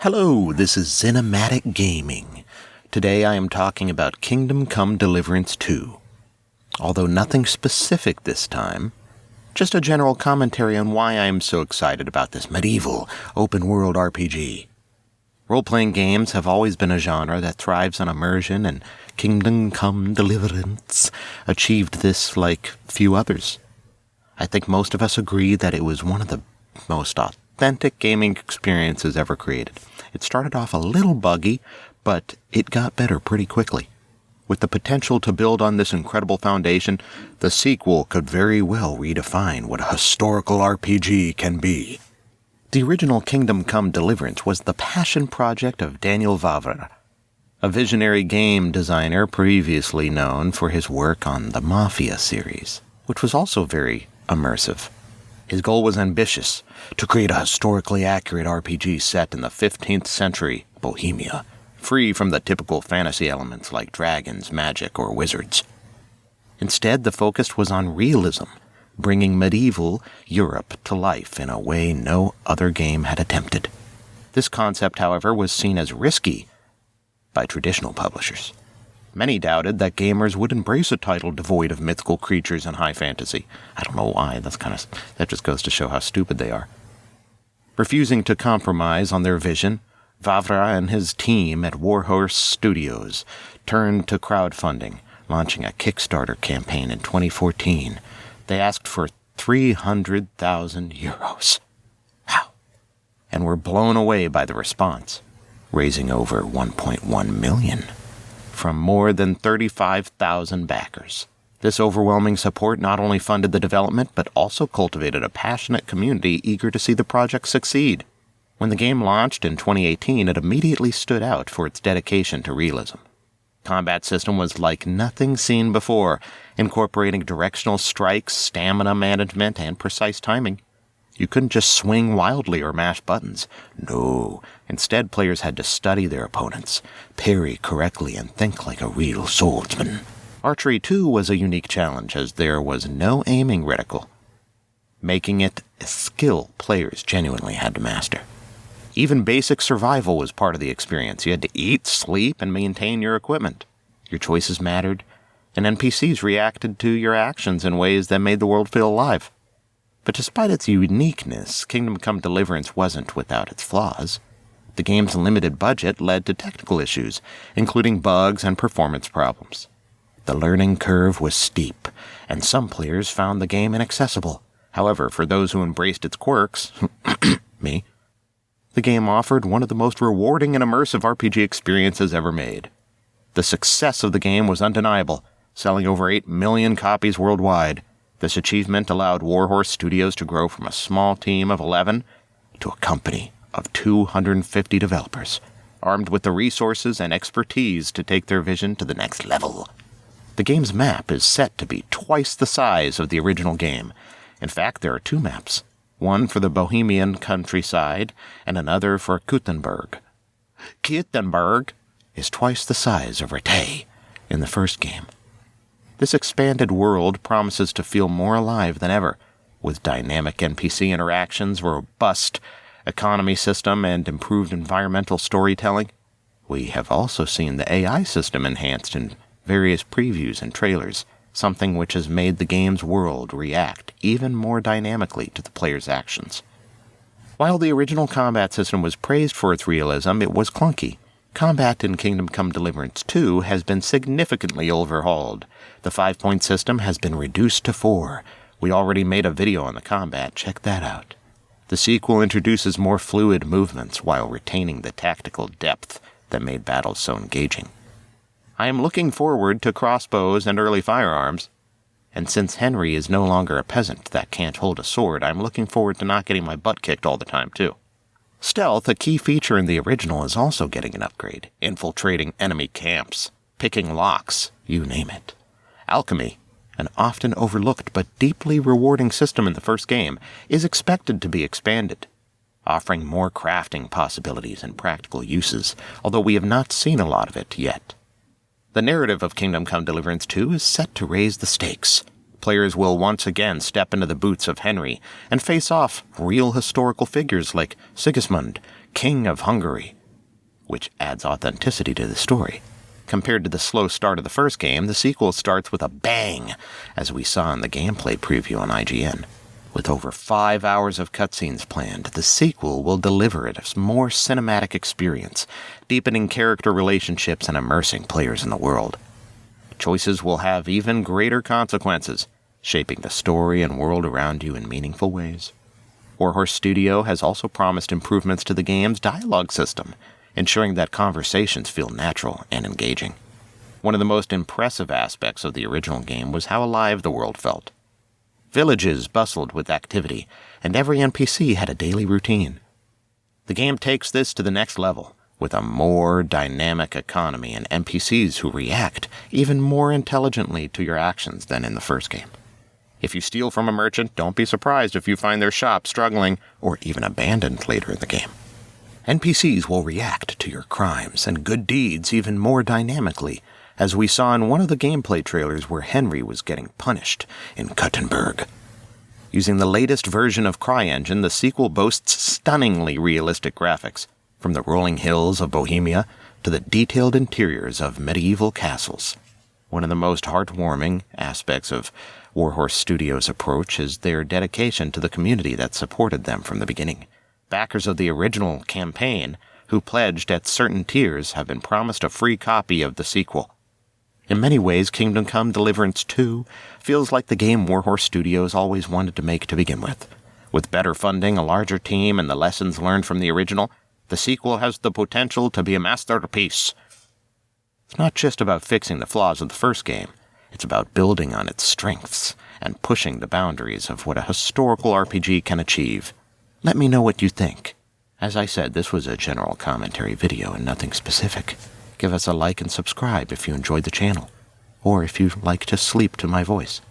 Hello, this is Zinematic Gaming. Today I am talking about Kingdom Come Deliverance 2. Although nothing specific this time, just a general commentary on why I am so excited about this medieval, open-world RPG. Role-playing games have always been a genre that thrives on immersion, and Kingdom Come Deliverance achieved this like few others. I think most of us agree that it was one of the most authentic gaming experiences ever created. It started off a little buggy, but it got better pretty quickly. With the potential to build on this incredible foundation, the sequel could very well redefine what a historical RPG can be. The original Kingdom Come Deliverance was the passion project of Daniel Vavra, a visionary game designer previously known for his work on the Mafia series, which was also very immersive. His goal was ambitious, to create a historically accurate RPG set in the 15th century Bohemia, free from the typical fantasy elements like dragons, magic, or wizards. Instead, the focus was on realism, bringing medieval Europe to life in a way no other game had attempted. This concept, however, was seen as risky by traditional publishers. Many doubted that gamers would embrace a title devoid of mythical creatures and high fantasy. I don't know why, that just goes to show how stupid they are. Refusing to compromise on their vision, Vavra and his team at Warhorse Studios turned to crowdfunding, launching a Kickstarter campaign in 2014. They asked for 300,000 euros. Wow! And were blown away by the response, raising over 1.1 million from more than 35,000 backers. This overwhelming support not only funded the development, but also cultivated a passionate community eager to see the project succeed. When the game launched in 2018, it immediately stood out for its dedication to realism. Combat system was like nothing seen before, incorporating directional strikes, stamina management, and precise timing. You couldn't just swing wildly or mash buttons. No, instead players had to study their opponents, parry correctly, and think like a real swordsman. Archery, too, was a unique challenge, as there was no aiming reticle, making it a skill players genuinely had to master. Even basic survival was part of the experience. You had to eat, sleep, and maintain your equipment. Your choices mattered, and NPCs reacted to your actions in ways that made the world feel alive. But despite its uniqueness, Kingdom Come Deliverance wasn't without its flaws. The game's limited budget led to technical issues, including bugs and performance problems. The learning curve was steep, and some players found the game inaccessible. However, for those who embraced its quirks, me, the game offered one of the most rewarding and immersive RPG experiences ever made. The success of the game was undeniable, selling over 8 million copies worldwide. This achievement allowed Warhorse Studios to grow from a small team of 11 to a company of 250 developers, armed with the resources and expertise to take their vision to the next level. The game's map is set to be twice the size of the original game. In fact, there are 2 maps, one for the Bohemian countryside and another for Kuttenberg. Kuttenberg is twice the size of Rete in the first game. This expanded world promises to feel more alive than ever, with dynamic NPC interactions, robust economy system, and improved environmental storytelling. We have also seen the AI system enhanced in various previews and trailers, something which has made the game's world react even more dynamically to the player's actions. While the original combat system was praised for its realism, it was clunky. Combat in Kingdom Come Deliverance 2 has been significantly overhauled. The 5-point system has been reduced to 4. We already made a video on the combat, check that out. The sequel introduces more fluid movements while retaining the tactical depth that made battles so engaging. I am looking forward to crossbows and early firearms, and since Henry is no longer a peasant that can't hold a sword, I'm looking forward to not getting my butt kicked all the time, too. Stealth, a key feature in the original, is also getting an upgrade, infiltrating enemy camps, picking locks, you name it. Alchemy, an often overlooked but deeply rewarding system in the first game, is expected to be expanded, offering more crafting possibilities and practical uses, although we have not seen a lot of it yet. The narrative of Kingdom Come Deliverance 2 is set to raise the stakes. Players will once again step into the boots of Henry and face off real historical figures like Sigismund, King of Hungary, which adds authenticity to the story. Compared to the slow start of the first game, the sequel starts with a bang, as we saw in the gameplay preview on IGN. With over 5 hours of cutscenes planned, the sequel will deliver a more cinematic experience, deepening character relationships and immersing players in the world. Choices will have even greater consequences, shaping the story and world around you in meaningful ways. Warhorse Studio has also promised improvements to the game's dialogue system, ensuring that conversations feel natural and engaging. One of the most impressive aspects of the original game was how alive the world felt. Villages bustled with activity, and every NPC had a daily routine. The game takes this to the next level, with a more dynamic economy and NPCs who react even more intelligently to your actions than in the first game. If you steal from a merchant, don't be surprised if you find their shop struggling or even abandoned later in the game. NPCs will react to your crimes and good deeds even more dynamically, as we saw in one of the gameplay trailers where Henry was getting punished in Kuttenberg. Using the latest version of CryEngine, the sequel boasts stunningly realistic graphics, from the rolling hills of Bohemia to the detailed interiors of medieval castles. One of the most heartwarming aspects of Warhorse Studios' approach is their dedication to the community that supported them from the beginning. Backers of the original campaign, who pledged at certain tiers, have been promised a free copy of the sequel. In many ways, Kingdom Come Deliverance 2 feels like the game Warhorse Studios always wanted to make to begin with. With better funding, a larger team, and the lessons learned from the original, the sequel has the potential to be a masterpiece. It's not just about fixing the flaws of the first game. It's about building on its strengths and pushing the boundaries of what a historical RPG can achieve. Let me know what you think. As I said, this was a general commentary video and nothing specific. Give us a like and subscribe if you enjoyed the channel, or if you'd like to sleep to my voice.